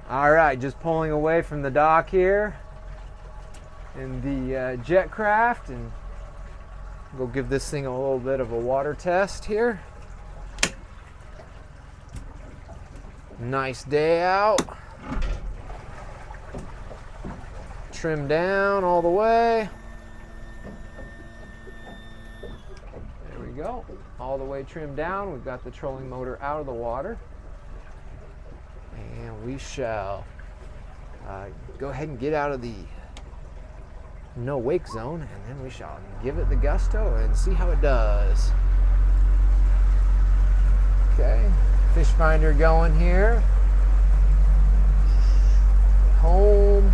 All right, just pulling away from the dock here in the Jetcraft, and go give this thing a little bit of a water test here. Nice day out. Trim down all the way. There we go. All the way trimmed down. We've got the trolling motor out of the water. And we shall go ahead and get out of the no wake zone, and then we shall give it the gusto and see how it does. Okay, fish finder going here. Home,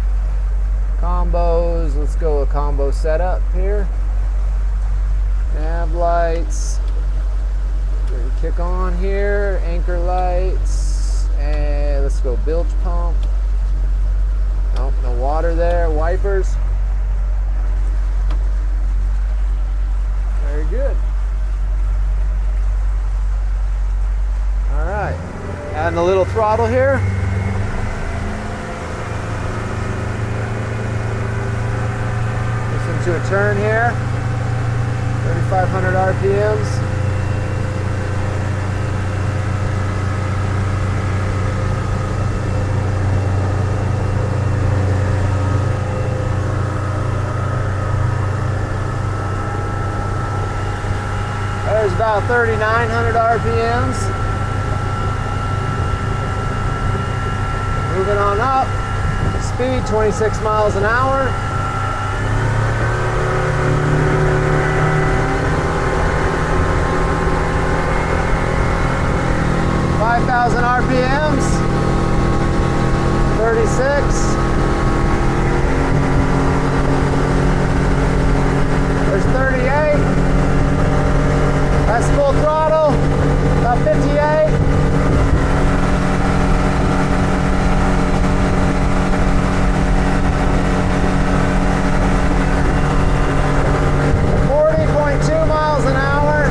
combos, let's go with combo setup here. Nav lights, kick on here, anchor lights, and let's go bilge pump. Nope, no water there, wipers. Very good. All right, adding a little throttle here. Listen to a turn here, 3,500 RPMs. There's about 3,900 RPMs. Moving on up. Speed 26 miles an hour. RPMs, 36. There's 38. That's full throttle, about 58. Miles an hour.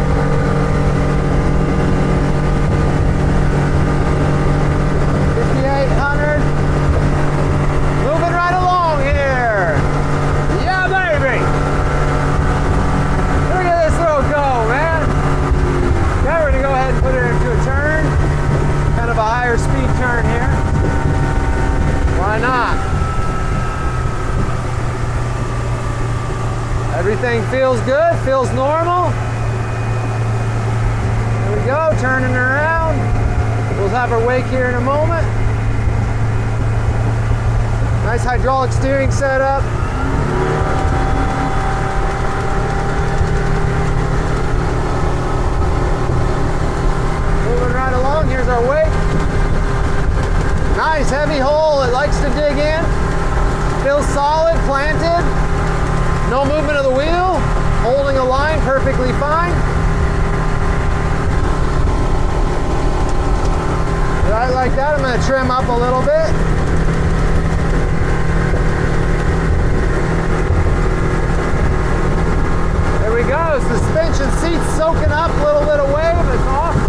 5,800. Moving right along here. Yeah, baby. Look at this little go, man. Now we're gonna go ahead and put it into a turn. Kind of a higher speed turn here. Why not? Everything feels good, feels normal. There we go, turning around. We'll have our wake here in a moment. Nice hydraulic steering setup. Moving right along, here's our wake. Nice heavy hole, it likes to dig in. Feels solid, planted. No movement of the wheel, holding a line perfectly fine. Right like that, I'm going to trim up a little bit. There we go, suspension seats soaking up, a little bit of wave, it's off.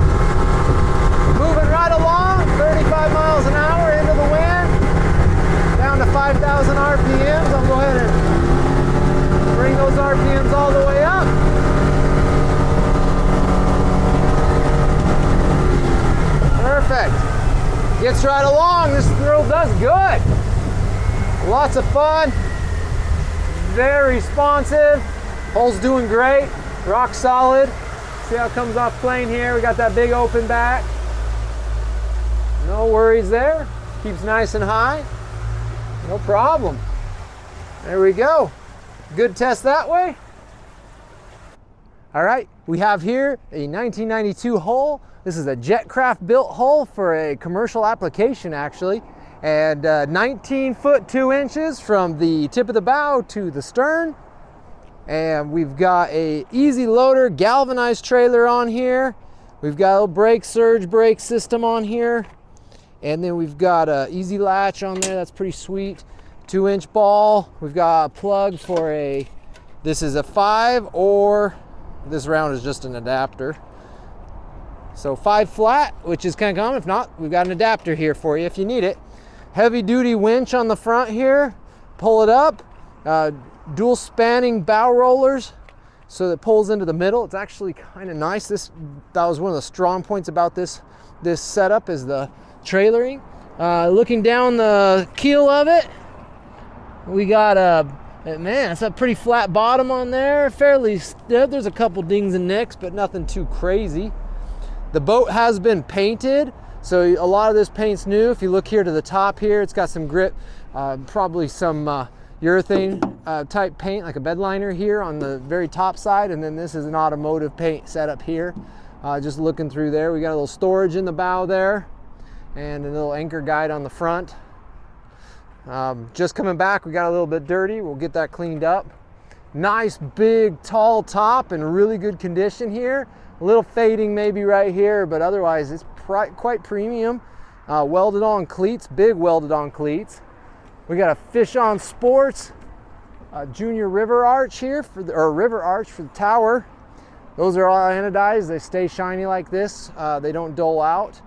Moving right along, 35 miles an hour into the wind, down to 5,000 RPMs. I'll go ahead and bring those RPMs all the way up. Perfect. Gets right along. This drill does good. Lots of fun. Very responsive. Hole's doing great. Rock solid. See how it comes off plane here. We got that big open back. No worries there. Keeps nice and high. No problem. There we go. Good test that way. All right, we have here a 1992 hull. This is a Jetcraft built hull for a commercial application actually. And 19 foot 2 inches from the tip of the bow to the stern. And we've got a easy loader galvanized trailer on here. We've got a little brake, surge brake system on here. And then we've got a easy latch on there, that's pretty sweet. 2-inch ball. We've got a plug for a, this is a 5, or this round is just an adapter. So 5 flat, which is kind of common. If not, we've got an adapter here for you if you need it. Heavy duty winch on the front here, pull it up, dual spanning bow rollers so that it pulls into the middle. It's actually kind of nice. That was one of the strong points about this setup, is the trailering. Looking down the keel of it, we got man, it's a pretty flat bottom on there, fairly stiff. There's a couple dings and nicks, but nothing too crazy. The boat has been painted, so a lot of this paint's new. If you look here to the top here, it's got some grip, probably some urethane type paint, like a bed liner here on the very top side, and then this is an automotive paint setup here. Just looking through there, we got a little storage in the bow there, and a little anchor guide on the front. Just coming back, we got a little bit dirty. We'll get that cleaned up. Nice big tall top in really good condition here. A little fading maybe right here, but otherwise it's quite premium. Welded on cleats, big welded on cleats. We got a Fish On Sports junior river arch here, river arch for the tower. Those are all anodized. They stay shiny like this. They don't dull out.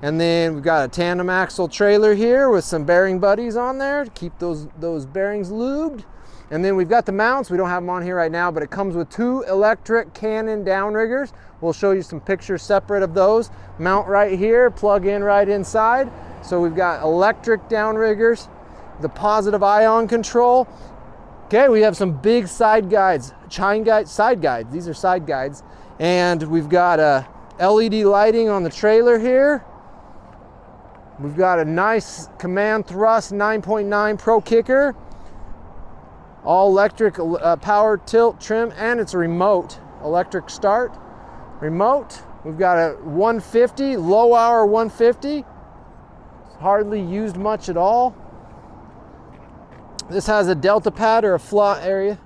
And then we've got a tandem axle trailer here with some bearing buddies on there to keep those bearings lubed. And then we've got the mounts. We don't have them on here right now, but it comes with 2 electric Canon downriggers. We'll show you some pictures separate of those. Mount right here, plug in right inside. So we've got electric downriggers, the positive ion control. Okay, we have some big side guides, side guides. These are side guides. And we've got LED lighting on the trailer here. We've got a nice command thrust 9.9 Pro kicker. All electric power tilt trim, and it's a remote electric start. Remote. We've got a 150, low hour 150. Hardly used much at all. This has a delta pad or a flat area.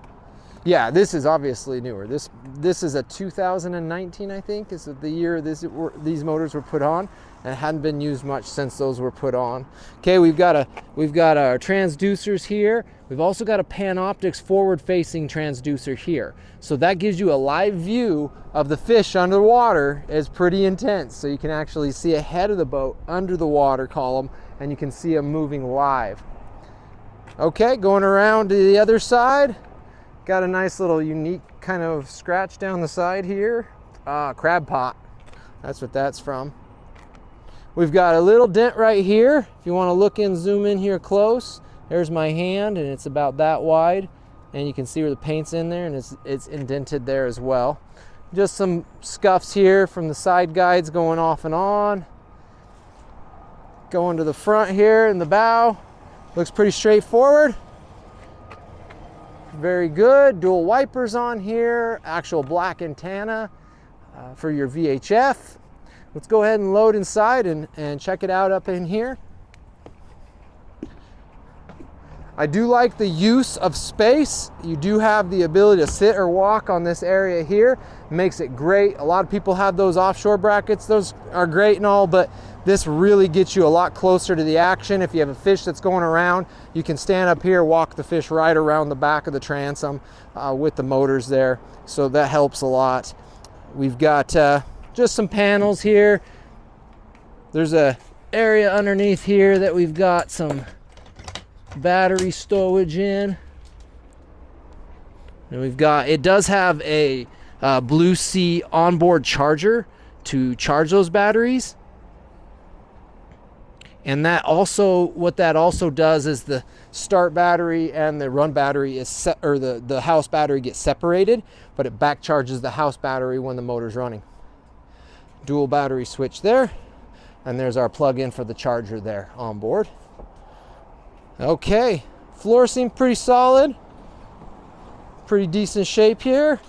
Yeah, this is obviously newer. This is a 2019, I think, is the year these motors were put on, and hadn't been used much since those were put on. Okay, we've got our transducers here. We've also got a Panoptix forward-facing transducer here. So that gives you a live view of the fish underwater. It's pretty intense. So you can actually see ahead of the boat under the water column, and you can see them moving live. Okay, going around to the other side. Got a nice little unique kind of scratch down the side here. Crab pot. That's what that's from. We've got a little dent right here. If you want to look in, zoom in here close. There's my hand, and it's about that wide. And you can see where the paint's in there, and it's indented there as well. Just some scuffs here from the side guides going off and on. Going to the front here in the bow. Looks pretty straightforward. Very good. Dual wipers on here. Actual black antenna for your VHF. Let's go ahead and load inside and check it out up in here. I do like the use of space. You do have the ability to sit or walk on this area here. Makes it great. A lot of people have those offshore brackets. Those are great and all, but this really gets you a lot closer to the action. If you have a fish that's going around, you can stand up here, walk the fish right around the back of the transom with the motors there. So that helps a lot. We've got just some panels here. There's a area underneath here that we've got some battery stowage in. And we've got, it does have a Blue Sea onboard charger to charge those batteries. And that also, what that also does is the start battery and the run battery is the house battery gets separated, but it back charges the house battery when the motor's running. Dual battery switch there, and there's our plug-in for the charger there on board. Okay, floor seemed pretty solid, pretty decent shape here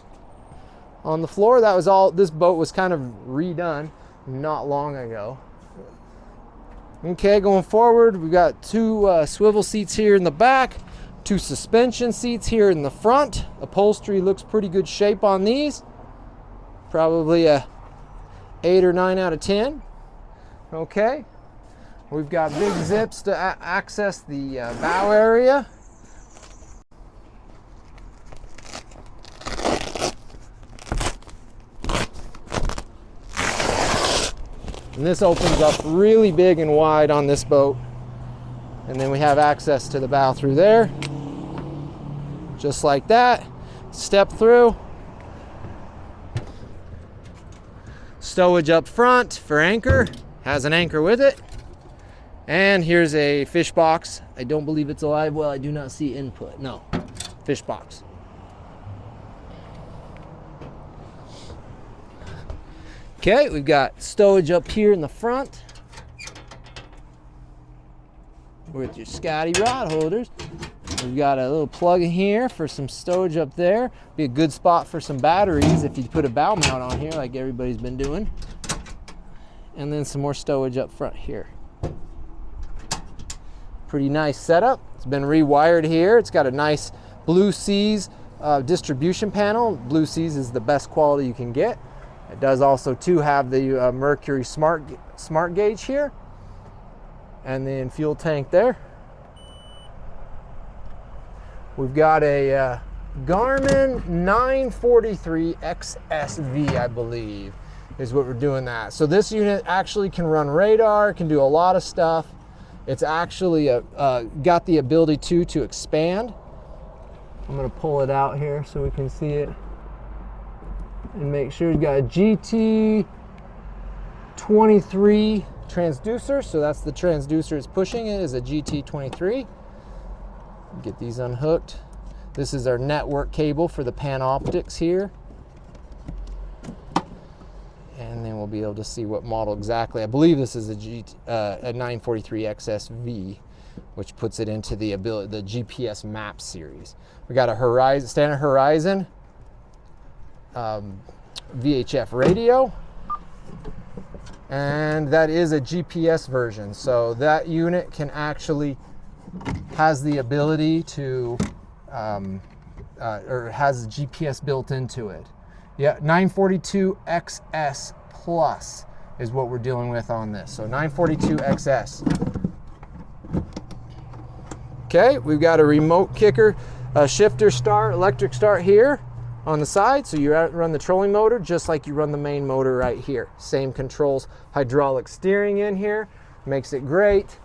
on the floor. That was all. This boat was kind of redone not long ago. Okay, going forward, we've got 2 swivel seats here in the back, 2 suspension seats here in the front. Upholstery looks pretty good shape on these. Probably a 8 or 9 out of 10. Okay, we've got big zips to access the bow area. And this opens up really big and wide on this boat. And then we have access to the bow through there. Just like that. Step through. Stowage up front for anchor. Has an anchor with it. And here's a fish box. I don't believe it's a live well. I do not see input. No, fish box. Okay, we've got stowage up here in the front with your Scotty rod holders. We've got a little plug in here for some stowage up there. Be a good spot for some batteries if you put a bow mount on here like everybody's been doing. And then some more stowage up front here. Pretty nice setup. It's been rewired here. It's got a nice Blue Seas distribution panel. Blue Seas is the best quality you can get. It does also too have the Mercury smart gauge here, and then fuel tank there. We've got a Garmin 943 XSV, I believe, is what we're doing that. So this unit actually can run radar, can do a lot of stuff. It's actually got the ability to expand. I'm going to pull it out here so we can see it and make sure you've got a GT23 transducer. So that's the transducer it's pushing. It is a GT23. Get these unhooked. This is our network cable for the Panoptics here. And then we'll be able to see what model exactly. I believe this is a 943 XSV, which puts it into the GPS map series. We got a standard Horizon VHF radio, and that is a GPS version. So that unit can actually has the ability to, or has GPS built into it. Yeah, 942 XS Plus is what we're dealing with on this. So 942 XS. Okay, we've got a remote kicker, a shifter start, electric start here on the side. So you run the trolling motor just like you run the main motor right here. Same controls, hydraulic steering in here, makes it great.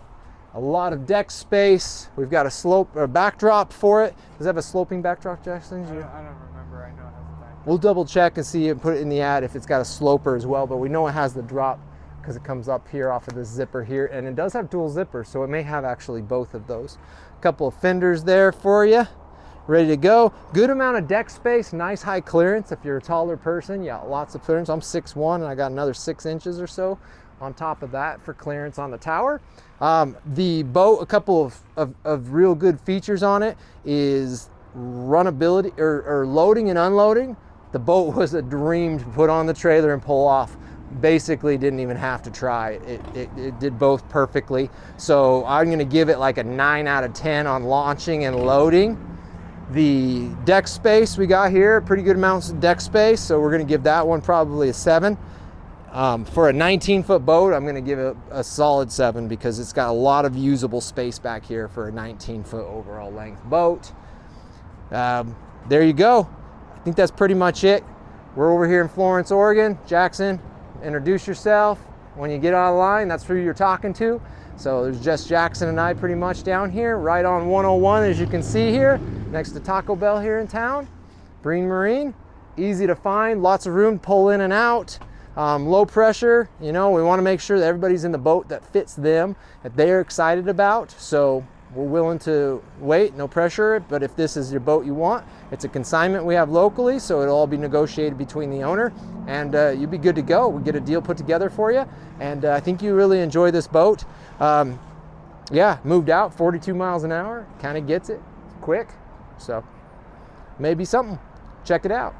A lot of deck space. We've got a slope or backdrop for it. Does it have a sloping backdrop, Jackson? I don't remember. I know it has a backdrop. We'll double check and see and put it in the ad if it's got a sloper as well, but we know it has the drop because it comes up here off of the zipper here, and it does have dual zippers, so it may have actually both of those. A couple of fenders there for you, ready to go. Good amount of deck space, nice high clearance. If you're a taller person, yeah, lots of clearance. I'm 6'1", and I got another 6 inches or so on top of that for clearance on the tower. The boat, a couple of real good features on it is runnability or loading and unloading. The boat was a dream to put on the trailer and pull off. Basically didn't even have to try. It did both perfectly. So I'm going to give it like a 9 out of 10 on launching and loading. The deck space we got here, pretty good amounts of deck space, so we're going to give that one probably a 7. For a 19-foot boat, I'm going to give it a solid 7 because it's got a lot of usable space back here for a 19-foot overall length boat. There you go. I think that's pretty much it. We're over here in Florence, Oregon. Jackson, introduce yourself. When you get online, that's who you're talking to. So there's just Jackson and I pretty much down here, right on 101 as you can see here, next to Taco Bell here in town. Breen Marine, easy to find, lots of room to pull in and out. Low pressure, you know, we want to make sure that everybody's in the boat that fits them, that they're excited about. So we're willing to wait, no pressure, but if this is your boat you want, it's a consignment we have locally, so it'll all be negotiated between the owner, and you'll be good to go. We'll get a deal put together for you, and I think you really enjoy this boat. Yeah, moved out 42 miles an hour, kind of gets it, quick, so maybe something. Check it out.